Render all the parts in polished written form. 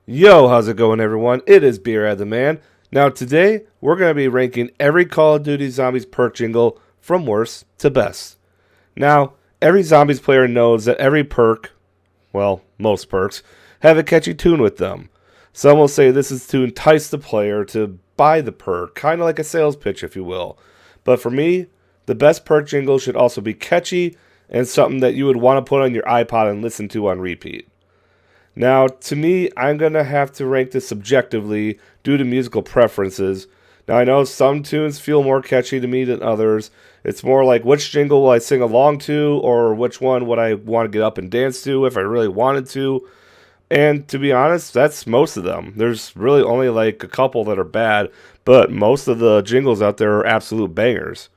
Yo, how's it going, everyone? It is B-RAD the man. Now, today, we're going to be ranking every Call of Duty Zombies perk jingle from worst to best. Now, every Zombies player knows that every perk, well, most perks, have a catchy tune with them. Some will say this is to entice the player to buy the perk, kind of like a sales pitch, if you will. But for me, the best perk jingle should also be catchy and something that you would want to put on your iPod and listen to on repeat. Now, to me, I'm going to have to rank this subjectively due to musical preferences. Now, I know some tunes feel more catchy to me than others. It's more like which jingle will I sing along to, or which one would I want to get up and dance to if I really wanted to. And to be honest, that's most of them. There's really only like a couple that are bad, but most of the jingles out there are absolute bangers.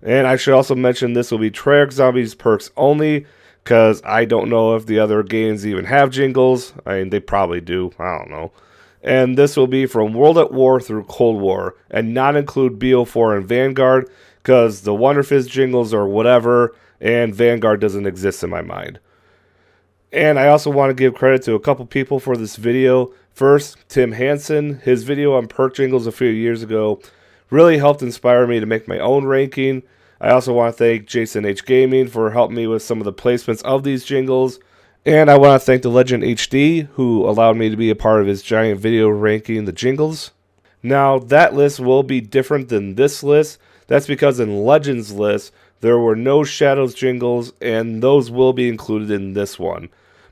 And I should also mention this will be Treyarch Zombies perks only, because I don't know if the other games even have jingles. I mean, they probably do. I don't know. And this will be from World at War through Cold War, and not include BO4 and Vanguard, because the Wonder Fizz jingles are whatever, and Vanguard doesn't exist in my mind. And I also want to give credit to a couple people for this video. First, Tim Hansen. His video on perk jingles a few years ago really helped inspire me to make my own ranking. I also want to thank Jason H Gaming for helping me with some of the placements of these jingles. And I want to thank the Legend HD, who allowed me to be a part of his giant video ranking the jingles. Now, that list will be different than this list. That's because in Legend's list, there were no Shadows jingles, and those will be included in this one.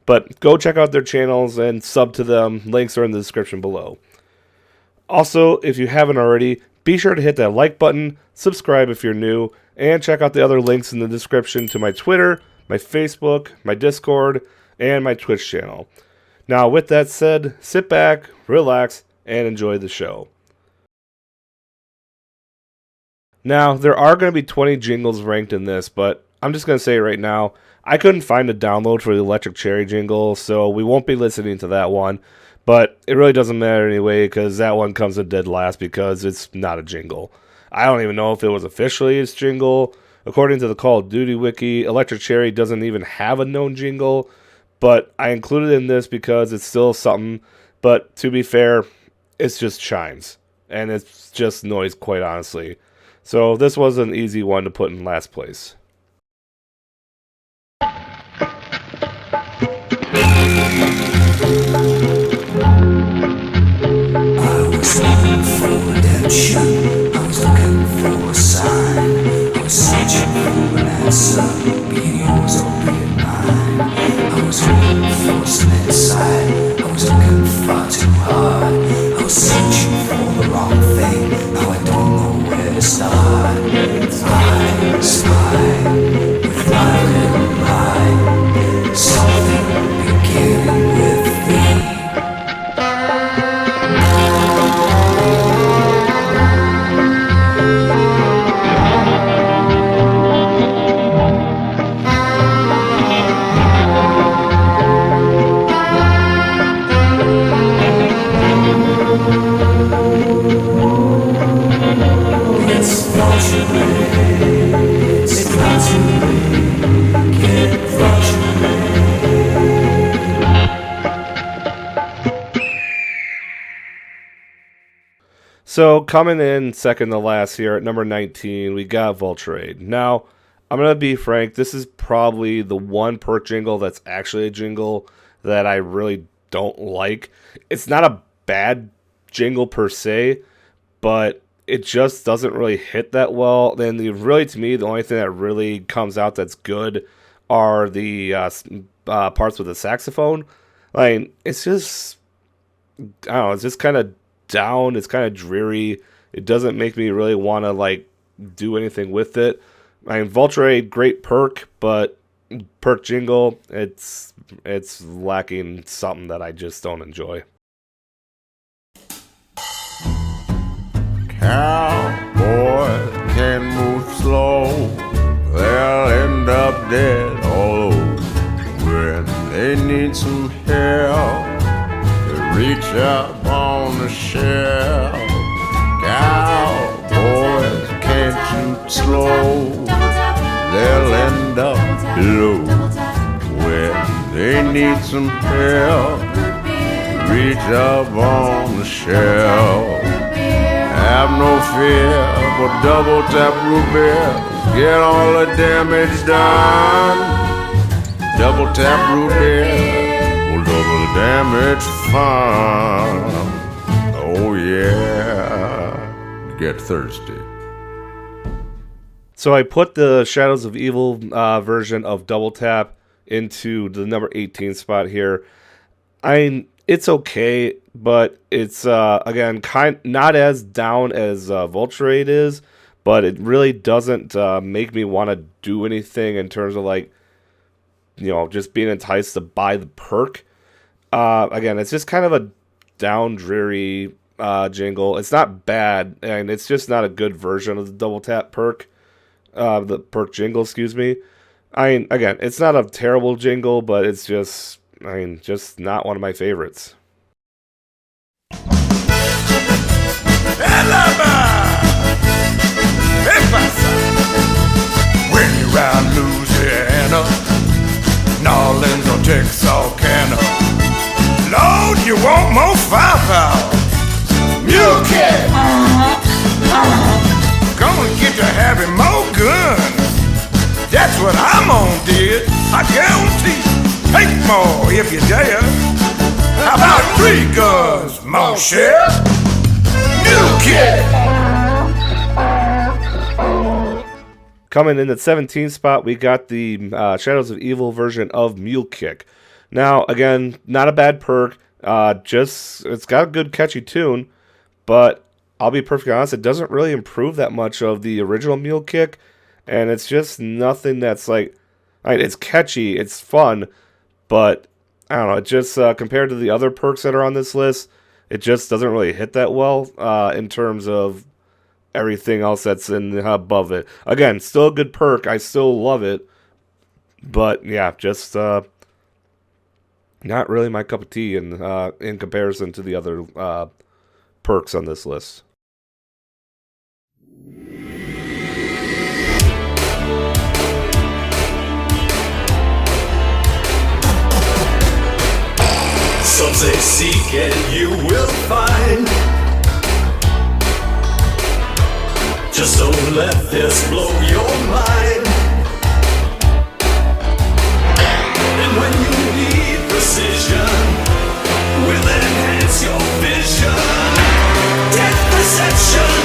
But go check out their channels and sub to them. Links are in the description below. Also, if you haven't already, be sure to hit that like button, subscribe if you're new, and check out the other links in the description to my Twitter, my Facebook, my Discord, and my Twitch channel. Now, with that said, sit back, relax, and enjoy the show. Now, there are going to be 20 jingles ranked in this, but I'm just going to say right now, I couldn't find a download for the Electric Cherry jingle, so we won't be listening to that one. But it really doesn't matter anyway, because that one comes in dead last because it's not a jingle. I don't even know if it was officially its jingle. According to the Call of Duty wiki, Electric Cherry doesn't even have a known jingle, but I included it in this because it's still something. But to be fair, it's just chimes, and it's just noise, quite honestly. So this was an easy one to put in last place. Redemption. I was looking for a sign. I was searching for an answer. Be it yours or be it mine. I was hoping for some insight. I was looking far too hard. I was searching for the wrong thing. Now I don't know where to start. I spy with my little lie. Something beginning with me. So, coming in second to last here at number 19, we got Vulture. Now, I'm going to be frank, this is probably the one perk jingle that's actually a jingle that I really don't like. It's not a bad jingle per se, but it just doesn't really hit that well. Then, really, to me, the only thing that really comes out that's good are the parts with the saxophone. Like, it's just, I don't know, it's just kind of down. It's kind of dreary. It doesn't make me really want to like do anything with it. I mean, Vulture, great perk, but perk jingle, it's lacking something that I just don't enjoy. Cowboys can move slow, they'll end up dead all over. When they need some help, reach up on the shelf. Cowboys can't shoot slow, they'll end up low. When they need some help, reach up on the shelf. Have no fear for double tap root beer. Get all the damage done. Double tap root beer will double the damage fun. Oh yeah, get thirsty. So I put the Shadows of Evil version of Double Tap into the number 18 spot here. It's okay, but it's again not as down as Vulturate is, but it really doesn't make me want to do anything in terms of like, you know, just being enticed to buy the perk. Again, it's just kind of a down, dreary jingle. It's not bad, and it's just not a good version of the Double Tap perk, the perk jingle, excuse me. Again, it's not a terrible jingle, but it's just, just not one of my favorites. When you're around Louisiana, Nolens or Texarkana, Lord, you want more firepower. Mule Cat, gonna get to having more guns. That's what I'm on, dear. I guarantee. Take more if you dare. How about 3 guns, mon cher? Mule Cat. Coming in at 17th spot, we got the Shadows of Evil version of Mule Kick. Now, again, not a bad perk. It's got a good catchy tune, but I'll be perfectly honest, it doesn't really improve that much of the original Mule Kick, and it's just nothing that's like, it's catchy, it's fun, but I don't know, it just compared to the other perks that are on this list, it just doesn't really hit that well in terms of everything else that's in above it. Again, still a good perk. I still love it. But yeah, just not really my cup of tea in comparison to the other perks on this list. Some say seek and you will find. Just don't let this blow your mind. And when you need precision, will enhance your vision. Depth perception,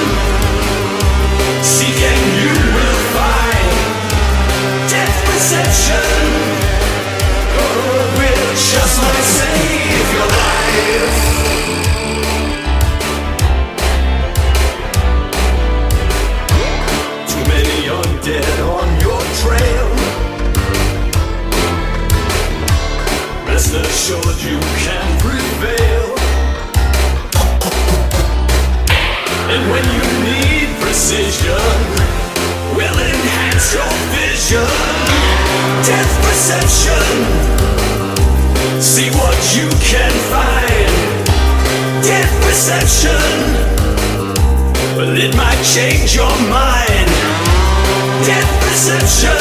seek and you will find. Depth perception, will just might save your life. Dead on your trail. Rest assured you can prevail. And when you need precision, will enhance your vision. Depth perception, see what you can find. Depth perception, well, it might change your mind. Depth perception,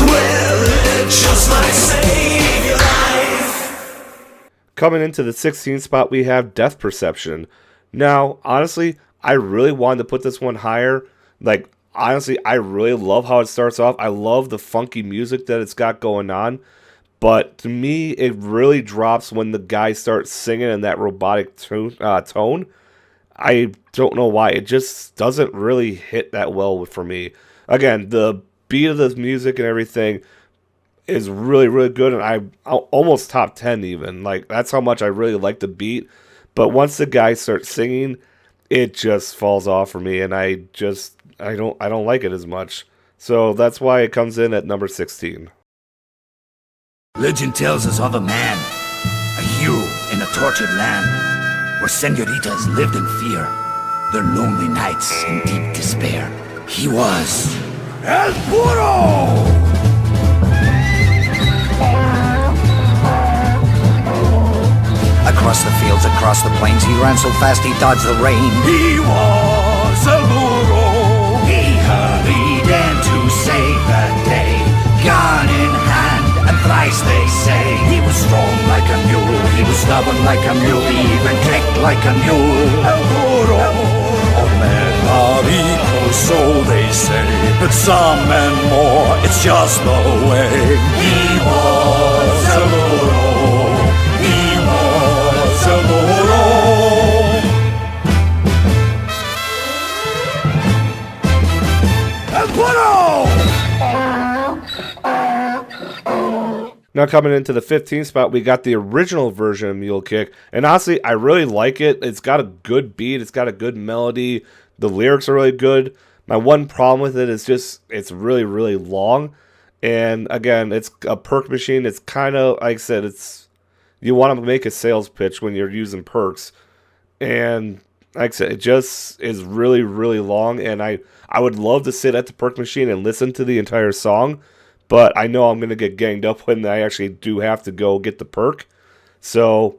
well, it just might save your life. Coming into the 16th spot, we have Death Perception. Now, honestly, I really wanted to put this one higher. Like, honestly, I really love how it starts off. I love the funky music that it's got going on. But to me, it really drops when the guy starts singing in that robotic tone. I don't know why. It just doesn't really hit that well for me. Again, the beat of the music and everything is really, really good. And I almost top 10 even. Like, that's how much I really like the beat. But once the guy starts singing, it just falls off for me. And I don't like it as much. So that's why it comes in at number 16. Legend tells us of a man, a hero in a tortured land, where senoritas lived in fear, their lonely nights in deep despair. He was El Puro! Across the fields, across the plains, he ran so fast he dodged the rain. He was El Puro! He hurried in to save the day, gun in hand, and thrice they say he was strong like a mule, he was stubborn like a mule, even kick like a mule. All men are equal, so they say, but some men more, it's just the way. He was a burro, he was a burro. El burro! Now coming into the 15th spot, we got the original version of Mule Kick, and honestly, I really like it. It's got a good beat, it's got a good melody, the lyrics are really good. My one problem with it is just, it's really, really long, and again, it's a perk machine. It's kind of, like I said, it's, you want to make a sales pitch when you're using perks, and like I said, it just is really, really long, and I would love to sit at the perk machine and listen to the entire song, but I know I'm going to get ganged up when I actually do have to go get the perk. So,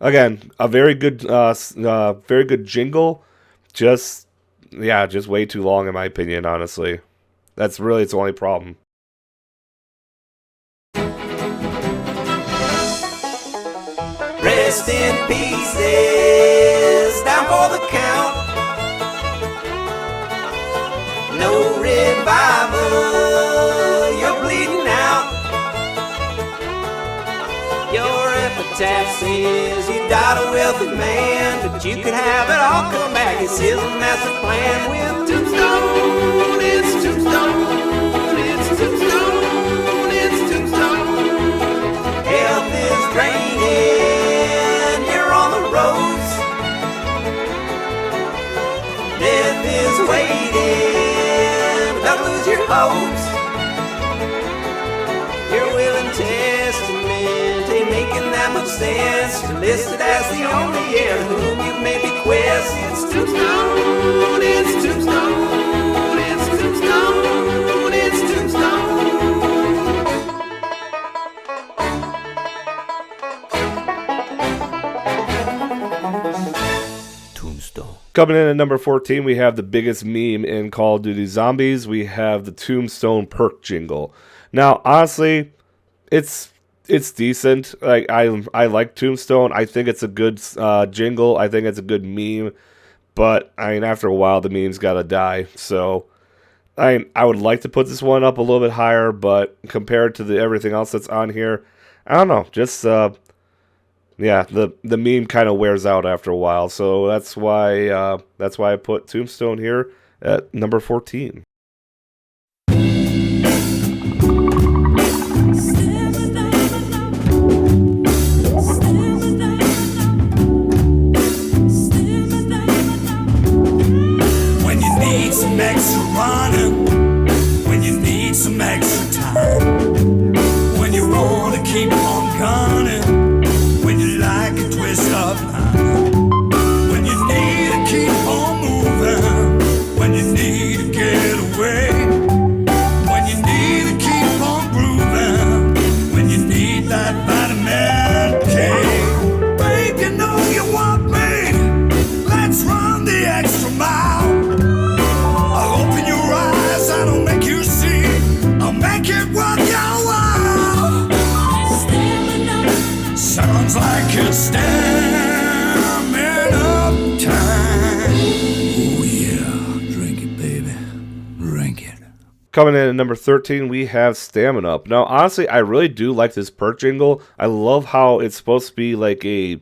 again, a very good jingle. Just way too long in my opinion, honestly. That's really its only problem. Rest in pieces, down for the count. No revival, you're bleeding out. Your epitaph says you died a wealthy man, but you could have it all come back. It's his master plan with tombstone. It's tombstone. It's tombstone. It's tombstone. Health is draining. You're on the ropes. Death is waiting. Don't lose your hopes. Your will and testament ain't making that much sense. You're listed as the only heir to whom you may bequest. It's tombstone, it's tombstone, it's tombstone, it's tombstone. Tombstone. Coming in at number 14, we have the biggest meme in Call of Duty Zombies. We have the Tombstone Perk jingle. Now, honestly, it's decent. Like I like Tombstone. I think it's a good jingle. I think it's a good meme. But I mean, after a while, the meme's gotta die. So I would like to put this one up a little bit higher, but compared to everything else that's on here, I don't know. Just yeah, the meme kind of wears out after a while. So that's why I put Tombstone here at number 14. Some extra running, when you need some extra time, when you want to keep on gunning, when you like a twist of line, when you need to keep on moving, when you need to get away, when you need to keep on grooving, when you need that vitamin K. Babe, you know you want me, let's run the extra mile. I'll make you see, I'll make it worth your while. Sounds like it's stamming up time. Oh yeah, drink it, baby, drink it. Coming in at number 13, we have Stamina Up. Now, honestly, I really do like this perk jingle. I love how it's supposed to be like a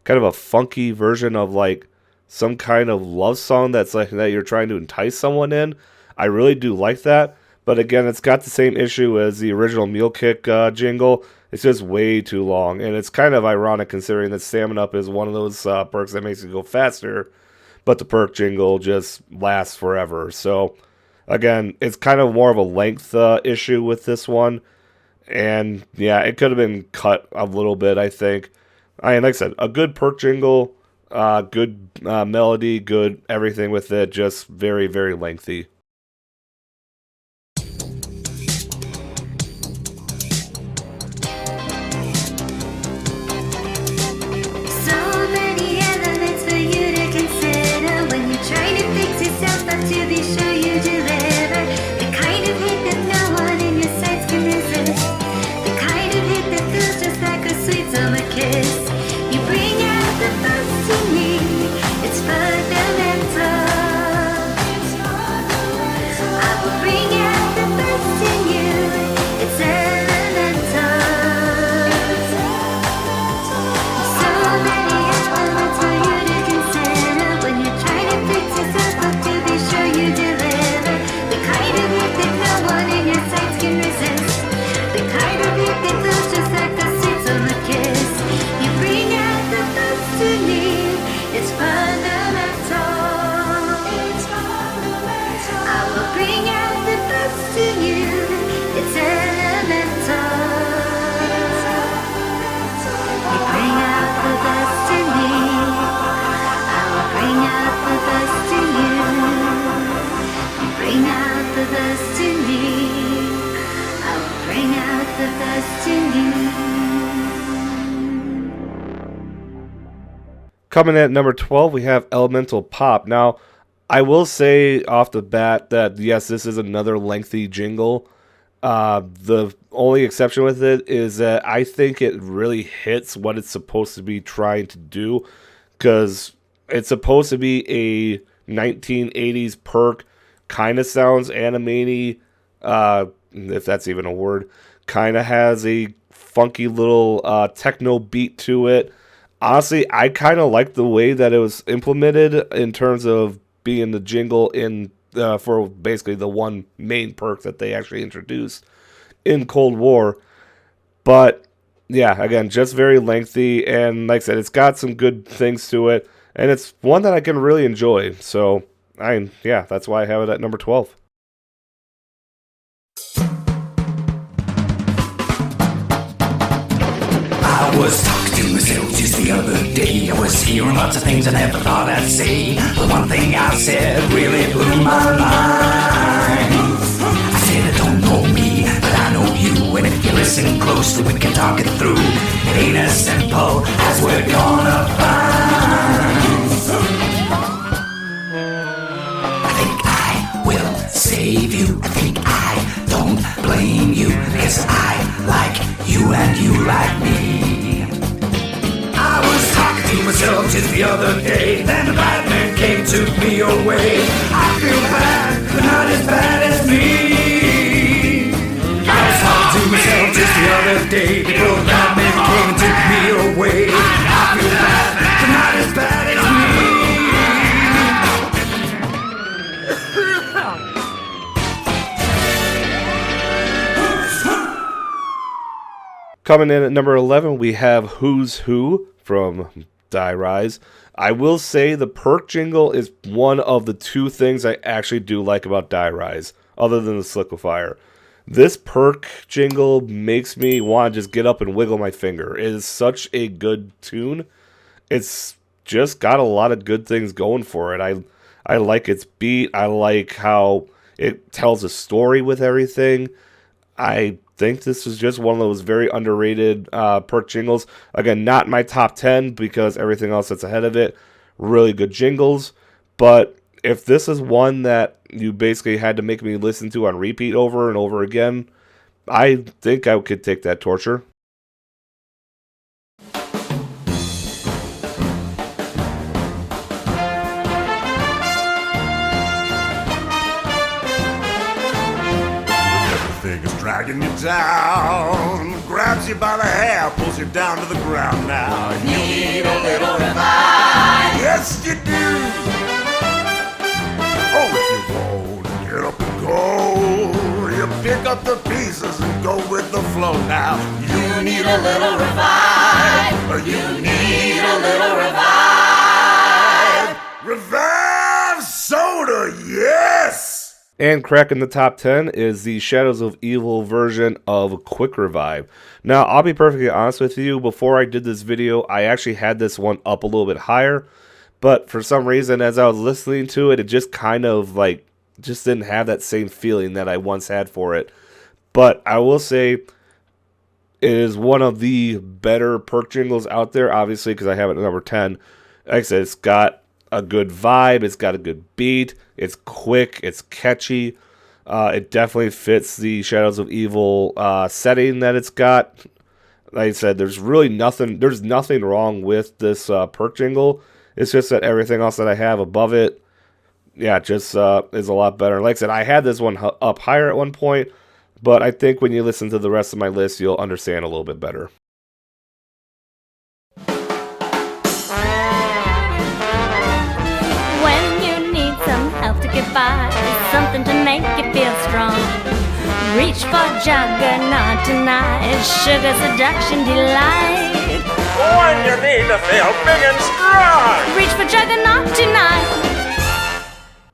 kind of a funky version of like some kind of love song that's like that you're trying to entice someone in. I really do like that, but again, it's got the same issue as the original Mule Kick jingle. It's just way too long, and it's kind of ironic considering that Stamina Up is one of those perks that makes you go faster, but the perk jingle just lasts forever. So, again, it's kind of more of a length issue with this one, and yeah, it could have been cut a little bit, I think. Like I said, a good perk jingle, good melody, good everything with it, just very, very lengthy. bring out the best in you. It's elemental. You bring out the best in me. I will bring out the best in you. You bring out the best in me. I will bring out the best in you. Coming at number 12, we have Elemental Pop. Now, I will say off the bat that, yes, this is another lengthy jingle. The only exception with it is that I think it really hits what it's supposed to be trying to do, because it's supposed to be a 1980s Perk, kind of sounds anime-y, if that's even a word, kind of has a funky little techno beat to it. Honestly, I kind of like the way that it was implemented in terms of being the jingle in for basically the one main perk that they actually introduced in Cold War. But yeah, again, just very lengthy, and like I said, it's got some good things to it, and it's one that I can really enjoy. So that's why I have it at number 12. I was talking to myself just the other day. I was hearing lots of things I never thought I'd say. But one thing I said really blew my mind. I said, I don't know me, but I know you. And if you listen closely, we can talk it through. It ain't as simple as we're gonna find. I think I will save you. I think I don't blame you, because I like you and you like me. I was talking to myself just the other day, then the bad man came, took me away. I feel bad, but not as bad as me. I was talking to myself just the other day, before the bad man came and took me away. I feel bad, but not as bad as me. Coming in at number 11, we have Who's Who from Die Rise. I will say the perk jingle is one of the two things I actually do like about Die Rise, other than the Sliquifier. This perk jingle makes me want to just get up and wiggle my finger. It is such a good tune. It's just got a lot of good things going for it. I like its beat. I like how it tells a story with everything. I think this is just one of those very underrated perk jingles. Again, not my top 10 because everything else that's ahead of it, really good jingles. But if this is one that you basically had to make me listen to on repeat over and over again, I think I could take that torture. Dragging you down, grabs you by the hair, pulls you down to the ground now. You need a little revive. Yes, you do. Oh, if you won't get up and go, you pick up the pieces and go with the flow now. You need a little revive. You need a little revive. Revive soda, yes. And cracking the top 10 is the Shadows of Evil version of Quick Revive. Now, I'll be perfectly honest with you, before I did this video, I actually had this one up a little bit higher, but for some reason, as I was listening to it, it just kind of just didn't have that same feeling that I once had for it. But I will say, it is one of the better perk jingles out there, obviously, because I have it at number 10. Like I said, it's got a good vibe, it's got a good beat, it's quick, it's catchy. It definitely fits the Shadows of Evil setting that it's got. Like I said, there's nothing wrong with this perk jingle. It's just that everything else that I have above it, just is a lot better. Like I said, I had this one up higher at one point, but I think when you listen to the rest of my list, you'll understand a little bit better. By something to make you feel strong. Reach for juggernaut tonight, sugar seduction delight. When you need to feel big and strong, reach for juggernaut tonight.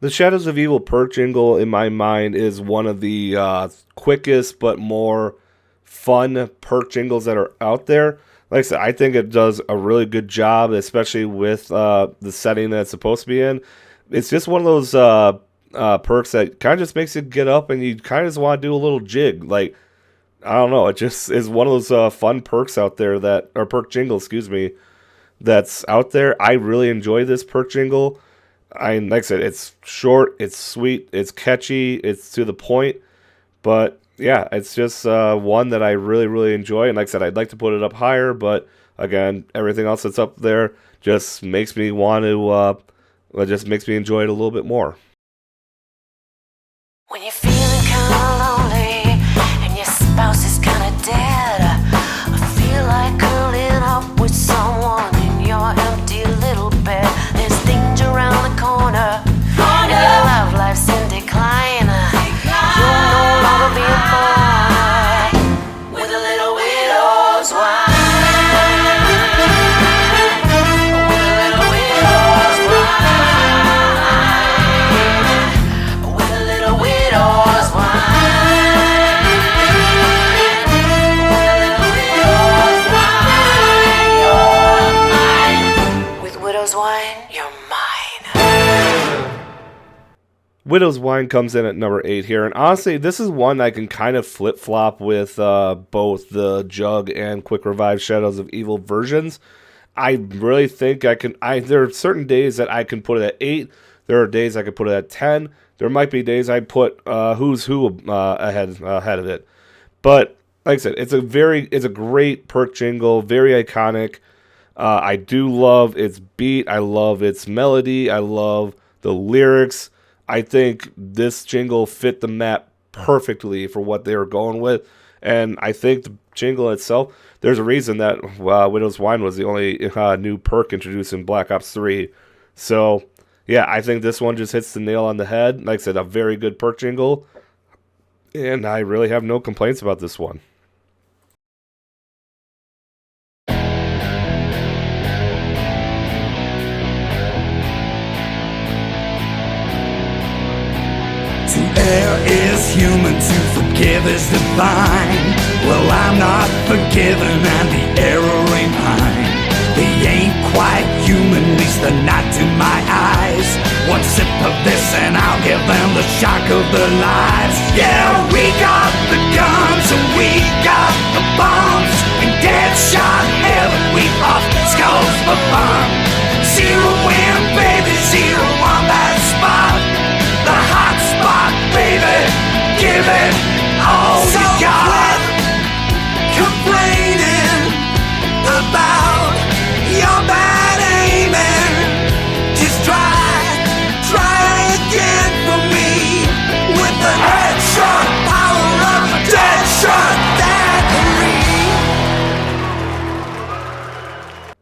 The Shadows of Evil Perk jingle, in my mind, is one of the quickest but more fun perk jingles that are out there. Like I said, I think it does a really good job, especially with the setting that it's supposed to be in. It's just one of those perks that kind of just makes you get up and you kind of just want to do a little jig. Like, I don't know, it just is one of those fun perks out there or perk jingle, excuse me, that's out there. I really enjoy this perk jingle. Like I said, it's short, it's sweet, it's catchy, it's to the point. But yeah, it's just one that I really, really enjoy. And like I said, I'd like to put it up higher, but again, everything else that's up there just makes me want to, it just makes me enjoy it a little bit more. When you're feeling kinda lonely and your spouse is kinda dead, I feel like curling up with someone in your empty little bed. There's danger around the corner, and your love life's in decline. You'll no longer be a mourner with a little widow's wine. Widow's Wine comes in at number 8 here, and honestly, this is one I can kind of flip-flop with both the Jug and Quick Revive Shadows of Evil versions. I really think I can. There are certain days that I can put it at 8. There are days I can put it at 10. There might be days I put Who's Who ahead of it. But like I said, it's a great perk jingle, very iconic. I do love its beat. I love its melody. I love the lyrics. I think this jingle fit the map perfectly for what they were going with. And I think the jingle itself, there's a reason that Widow's Wine was the only new perk introduced in Black Ops 3. So, yeah, I think this one just hits the nail on the head. Like I said, a very good perk jingle. And I really have no complaints about this one. To err is human, to forgive is divine. Well, I'm not forgiven and the error ain't mine. He ain't quite human, at least not to my eyes. One sip of this and I'll give them the shock of their lives. Yeah, we got the guns and we got the bombs. In dead shot heaven we off skulls for fun. Zero win, baby, zero on that spot. The hot spot, baby, give it all so you got. Complaining about your bad aiming. Just try again for me. With the headshot power of a dead shot daiquiri.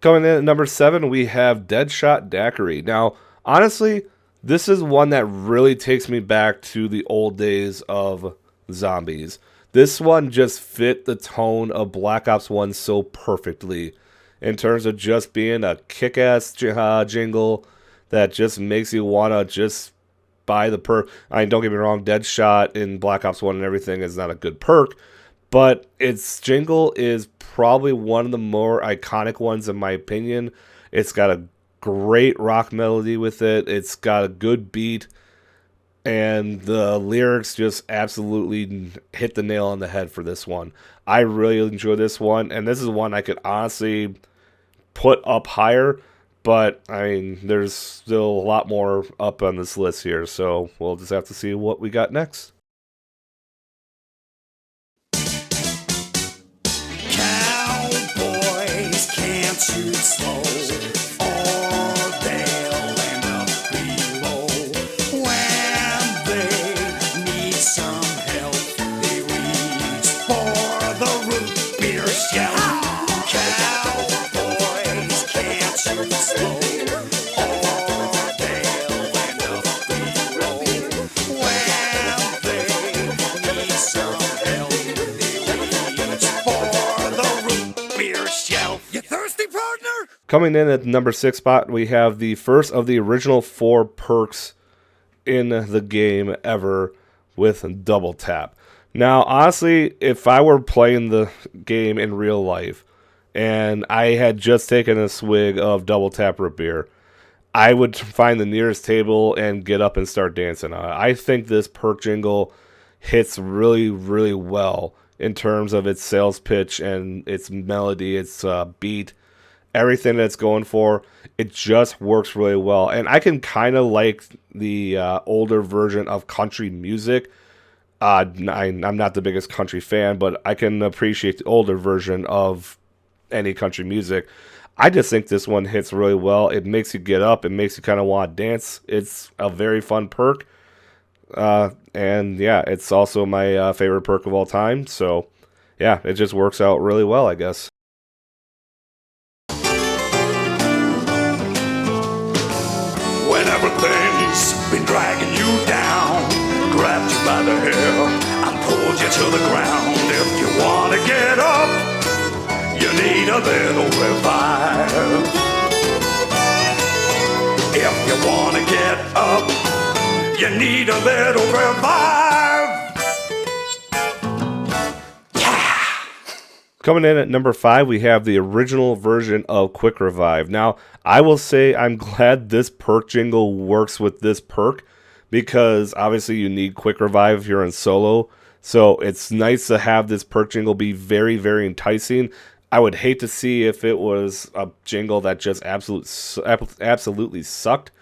Coming in at number 7, we have Deadshot Daiquiri. Now, honestly, this is one that really takes me back to the old days of zombies. This one just fit the tone of Black Ops 1 so perfectly in terms of just being a kick-ass jingle that just makes you want to just buy the perk. I mean, don't get me wrong, Deadshot in Black Ops 1 and everything is not a good perk, but its jingle is probably one of the more iconic ones in my opinion. It's got a great rock melody with it. It's got a good beat, and the lyrics just absolutely hit the nail on the head for this one. I really enjoy this one, and this is one I could honestly put up higher, but I mean, there's still a lot more up on this list here, so we'll just have to see what we got next. Cowboys can't shoot slow. Coming in at the number 6 spot, we have the first of the original 4 perks in the game ever with double tap. Now, honestly, if I were playing the game in real life and I had just taken a swig of double tap root beer, I would find the nearest table and get up and start dancing on it. I think this Perk jingle hits really, really well in terms of its sales pitch and its melody, its beat, everything that's going for. It just works really well. And I can kind of like the older version of country music. I'm not the biggest country fan, but I can appreciate the older version of any country music. I just think this one hits really well. It makes you get up. It makes you kind of want to dance. It's a very fun perk. And yeah, it's also my favorite perk of all time. So yeah, it just works out really well, I guess. When everything's been dragging you down, grabbed you by the hair and pulled you to the ground. If you want to get up, you need a little revive. If you want to get up, you need a little revive. Yeah! Coming in at number 5, we have the original version of Quick Revive. Now, I will say I'm glad this perk jingle works with this perk, because obviously you need Quick Revive if you're in solo. So it's nice to have this perk jingle be very, very enticing. I would hate to see if it was a jingle that just absolutely sucked.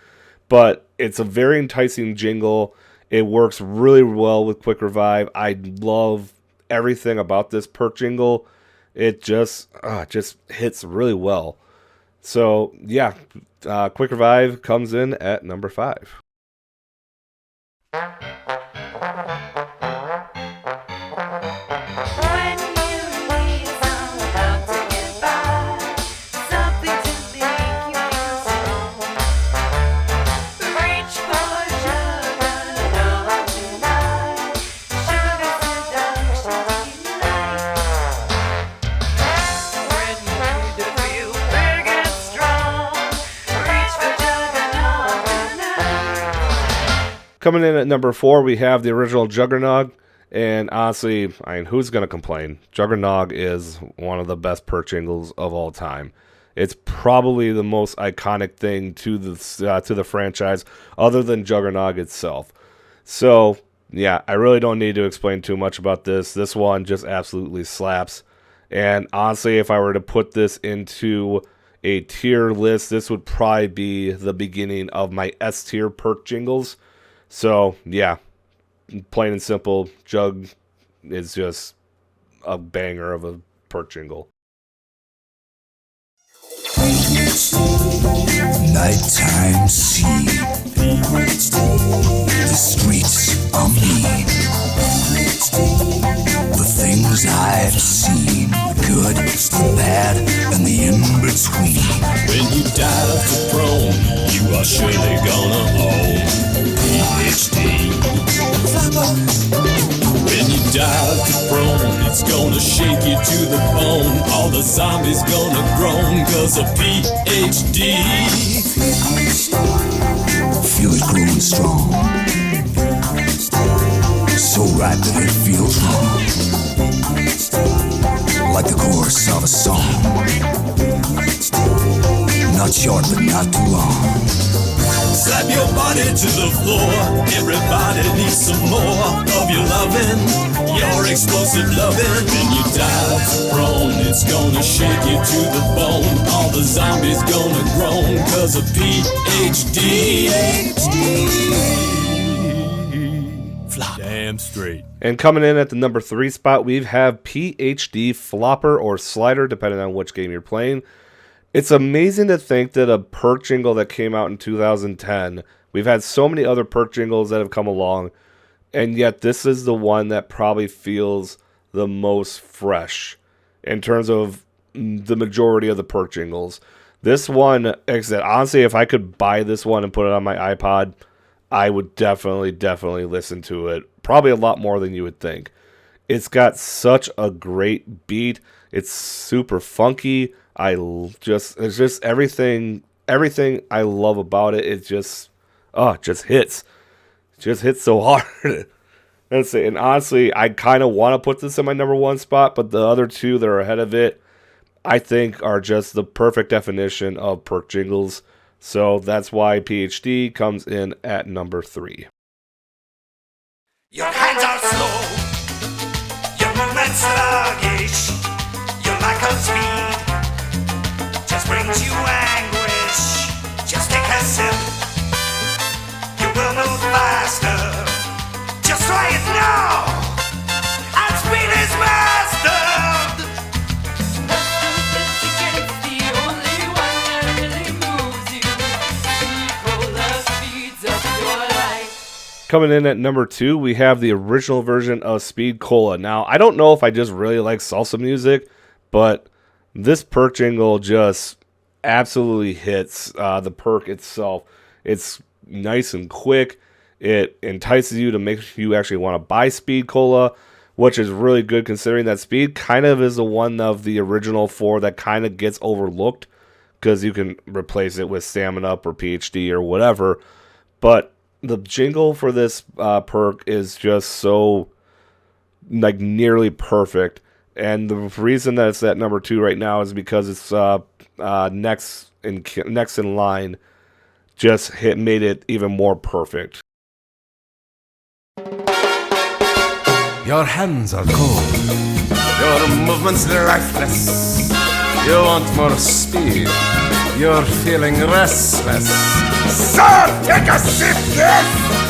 But it's a very enticing jingle. It works really well with Quick Revive. I love everything about this perk jingle. It just hits really well. So yeah, Quick Revive comes in at number 5. Coming in at number 4, we have the original Juggernog. And honestly, I mean, who's going to complain? Juggernog is one of the best perk jingles of all time. It's probably the most iconic thing to the franchise, other than Juggernog itself. So, yeah, I really don't need to explain too much about this. This one just absolutely slaps. And honestly, if I were to put this into a tier list, this would probably be the beginning of my S tier perk jingles. So, yeah, plain and simple, Jug is just a banger of a perk jingle. Nighttime scene. The streets are mean. The things I've seen, the good, the bad, and the in-between. When you dive to prone, you are surely gonna own PhD. When you dive to prone, it's gonna shake you to the bone. All the zombies gonna groan, cause of PhD. Feel it growing strong, so right that it feels wrong, like the chorus of a song. Not short but not too long. Slap your body to the floor. Everybody needs some more of your loving, your explosive loving. When you dive prone, it's gonna shake you to the bone. All the zombies gonna groan, cause of PhD. Flop. Damn straight. And coming in at the number 3 spot, we have PhD Flopper or Slider, depending on which game you're playing. It's amazing to think that a perk jingle that came out in 2010, we've had so many other perk jingles that have come along, and yet this is the one that probably feels the most fresh in terms of the majority of the perk jingles. This one, like I said, honestly, if I could buy this one and put it on my iPod, I would definitely listen to it. Probably a lot more than you would think. It's got such a great beat. It's super funky. It's just everything I love about it. It just hits. just hits so hard. That's it. And honestly, I kind of want to put this in my number 1 spot, but the other two that are ahead of it, I think are just the perfect definition of Perk jingles. So that's why PhD comes in at number 3. Your hands are slow, your movements sluggish, your lack of speed just brings you anguish. Just take a sip, you will move faster. Just try it now, and speed is mastered. Coming in at number 2, we have the original version of Speed Cola. Now, I don't know if I just really like salsa music, but this Perk jingle just absolutely hits. The Perk itself, it's nice and quick. It entices you to make you actually want to buy Speed Cola, which is really good considering that Speed kind of is the one of the original 4 that kind of gets overlooked because you can replace it with Stamina Up or PhD or whatever. But the jingle for this Perk is just so like nearly perfect, and the reason that it's at number 2 right now is because it's next in line just made it even more perfect. Your hands are cold, your movements lifeless. You want more speed, you're feeling restless. Sir, take a sip, yes!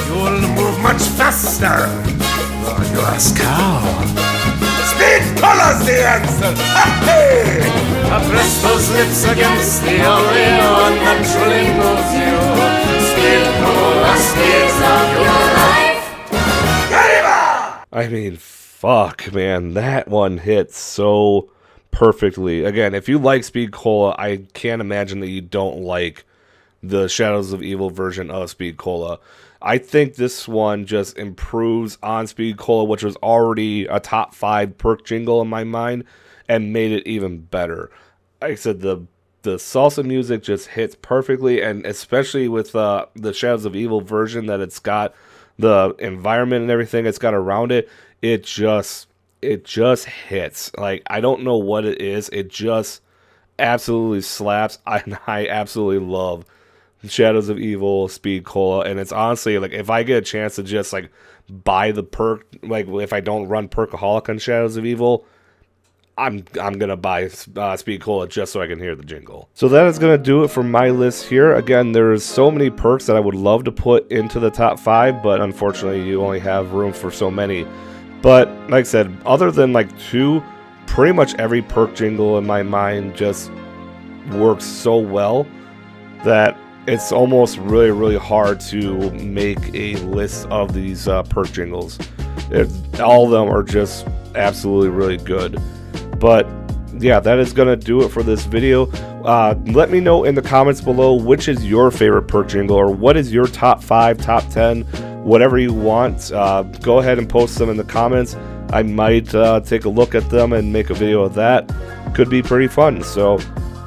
You'll move much faster. You ask how? Speed Cola's the answer! Hey! Press those lips against the only one that truly moves you. Speed Cola speeds up your life. Get him out! I mean, fuck, man, that one hits so perfectly. Again, if you like Speed Cola, I can't imagine that you don't like the Shadows of Evil version of Speed Cola. I think this one just improves on Speed Cola, which was already a top 5 Perk jingle in my mind, and made it even better. Like I said, the salsa music just hits perfectly, and especially with the Shadows of Evil version that it's got, the environment and everything it's got around it, it just hits. Like, I don't know what it is. It just absolutely slaps. I absolutely love Shadows of Evil, Speed Cola, and it's honestly, like, if I get a chance to just, like, buy the Perk, like, if I don't run Perkaholic on Shadows of Evil, I'm gonna buy Speed Cola just so I can hear the jingle. So that is gonna do it for my list here. Again, there's so many perks that I would love to put into the top 5, but unfortunately you only have room for so many. But like I said, other than like 2, pretty much every perk jingle in my mind just works so well that it's almost really hard to make a list of these perk jingles. All of them are just absolutely really good. But yeah, that is going to do it for this video. Let me know in the comments below which is your favorite perk jingle, or what is your top 5, top 10, whatever you want. Go ahead and post them in the comments. I might take a look at them and make a video of that. Could be pretty fun. So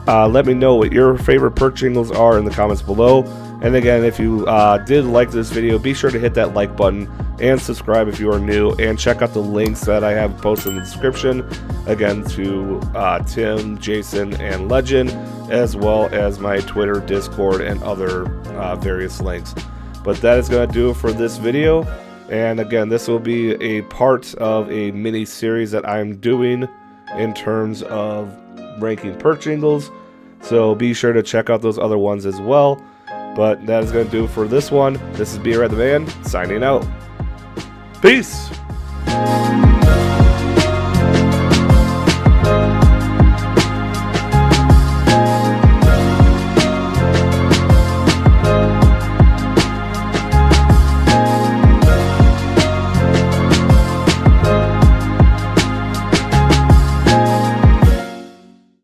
let me know what your favorite perk jingles are in the comments below. And again, if you did like this video, be sure to hit that like button and subscribe if you are new, and check out the links that I have posted in the description, again, to Tim, Jason, and Legend, as well as my Twitter, Discord, and other various links. But that is going to do it for this video, and again, this will be a part of a mini series that I'm doing in terms of ranking perk jingles, so be sure to check out those other ones as well. But that is going to do it for this one. This is B-RAD the Man, signing out. Peace!